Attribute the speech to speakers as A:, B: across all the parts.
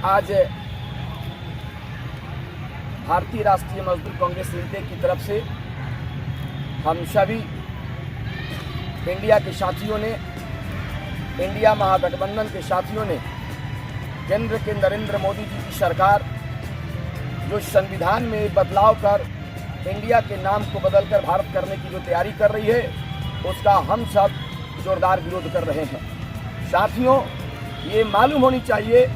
A: आज भारतीय राष्ट्रीय मजदूर कांग्रेस लिमिटेड की तरफ से हम सभी इंडिया के साथियों ने, इंडिया महागठबंधन के साथियों ने केंद्र के नरेंद्र मोदी जी की सरकार जो संविधान में बदलाव कर इंडिया के नाम को बदलकर भारत करने की जो तैयारी कर रही है, उसका हम सब जोरदार विरोध कर रहे हैं। साथियों, ये मालूम होनी चाहिए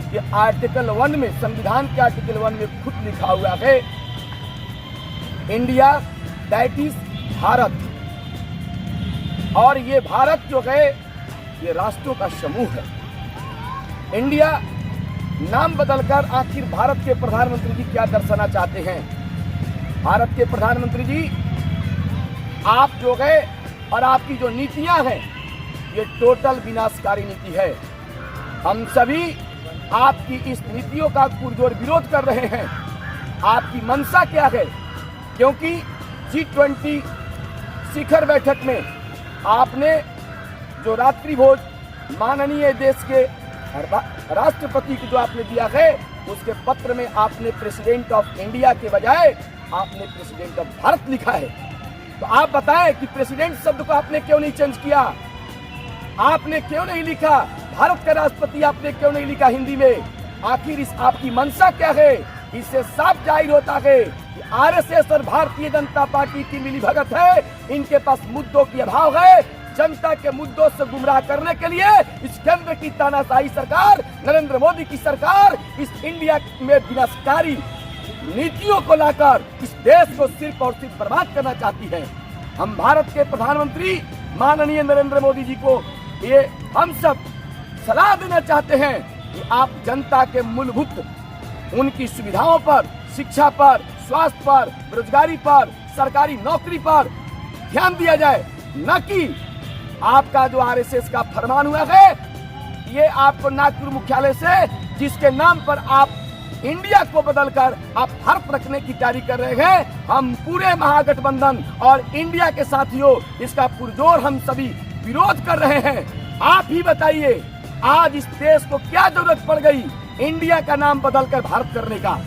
A: कि आर्टिकल 1 में, संविधान के आर्टिकल 1 में खुद लिखा हुआ है, इंडिया दैट इज भारत। और ये भारत जो है ये राष्ट्रों का समूह है। इंडिया नाम बदलकर आखिर भारत के प्रधानमंत्री जी क्या दर्शाना चाहते हैं? भारत के प्रधानमंत्री जी, आप जो है और आपकी जो नीतियां हैं ये टोटल विनाशकारी नीति है। हम सभी आपकी इस नीतियों का पुरजोर विरोध कर रहे हैं। आपकी मंशा क्या है? क्योंकि G20 शिखर बैठक में आपने जो रात्रि भोज माननीय देश के राष्ट्रपति को जो आपने दिया है, उसके पत्र में आपने प्रेसिडेंट ऑफ इंडिया के बजाय आपने प्रेसिडेंट ऑफ भारत लिखा है। तो आप बताएं कि प्रेसिडेंट शब्द को आपने क्यों नहीं चेंज किया? आपने क्यों नहीं लिखा भारत का राष्ट्रपति? आपने क्यों नहीं लिखा हिंदी में? आखिर इस आपकी मंशा क्या है? इससे साफ जाहिर होता है कि आरएसएस और भारतीय जनता पार्टी की मिलीभगत है। इनके पास मुद्दों की अभाव है। जनता के मुद्दों से गुमराह करने के लिए इस केंद्र की तानाशाही सरकार, नरेंद्र मोदी की सरकार, इस इंडिया में विनाशकारी नीतियों को लाकर इस देश को सिर्फ और सिर्फ बर्बाद करना चाहती है। हम भारत के प्रधानमंत्री माननीय नरेंद्र मोदी जी को ये हम सब सलाह देना चाहते हैं कि आप जनता के मूलभूत उनकी सुविधाओं पर, शिक्षा पर, स्वास्थ्य पर, बेरोजगारी पर, सरकारी नौकरी पर ध्यान दिया जाए, न कि आपका जो आरएसएस का फरमान हुआ है, ये आपको नागपुर मुख्यालय से जिसके नाम पर आप इंडिया को बदलकर आप भारत रखने की तैयारी कर रहे हैं, हम पूरे महागठबंधन और इंडिया के साथियों इसका पुरजोर हम सभी विरोध कर रहे हैं। आप ही बताइए, आज इस देश को क्या जरूरत पड़ गई इंडिया का नाम बदलकर भारत करने का?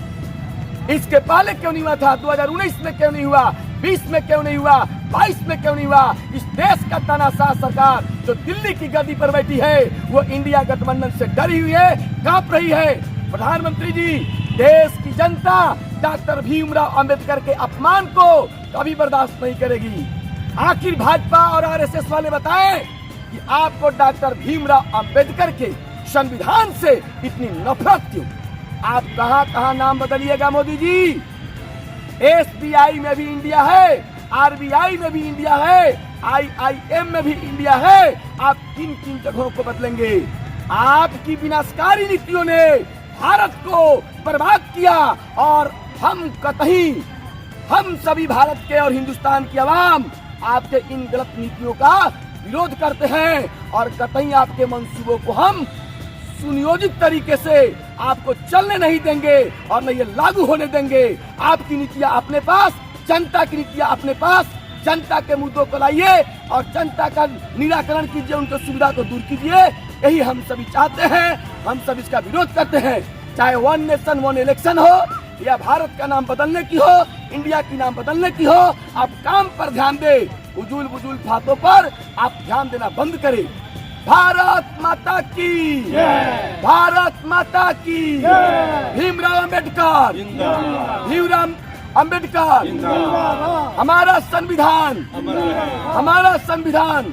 A: इसके पहले क्यों नहीं हुआ था? 2019 में क्यों नहीं हुआ? 20 में क्यों नहीं हुआ? 22 में क्यों नहीं हुआ? इस देश का तानाशाह सरकार जो दिल्ली की गद्दी पर बैठी है, वो इंडिया गठबंधन से डरी हुई है, कांप रही है। प्रधानमंत्री जी, देश की जनता डॉक्टर भीमराव अंबेडकर के अपमान को कभी बर्दाश्त नहीं करेगी। आखिर भाजपा और आरएसएस वाले बताएं कि आपको डॉक्टर भीमराव अंबेडकर के संविधान से इतनी नफरत क्यों? आप कहां कहां नाम बदलिएगा मोदी जी? SBI में भी इंडिया है, RBI में भी इंडिया है, IIM में भी इंडिया है। आप किन किन जगहों को बदलेंगे? आपकी विनाशकारी नीतियों ने भारत को बर्बाद किया और हम सभी भारत के और हिंदुस्तान की आवाम आपके इन गलत नीतियों का विरोध करते हैं और कतई आपके मंसूबों को हम सुनियोजित तरीके से आपको चलने नहीं देंगे और न ये लागू होने देंगे। आपकी नीतियां अपने पास, जनता की नीतियां अपने पास। जनता के मुद्दों को लाइए और जनता का निराकरण कीजिए, उनकी सुविधा को दूर कीजिए। यही हम सभी चाहते हैं, हम सब इसका विरोध करते हैं। चाहे 1 नेशन 1 इलेक्शन हो या भारत का नाम बदलने की हो, इंडिया की नाम बदलने की हो, आप काम पर ध्यान दें। उजूल बुजूल बातों पर आप ध्यान देना बंद करें। भारत माता की, भारत माता की, भीमराव अंबेडकर, भीमराव अंबेडकर, हमारा संविधान, हमारा संविधान।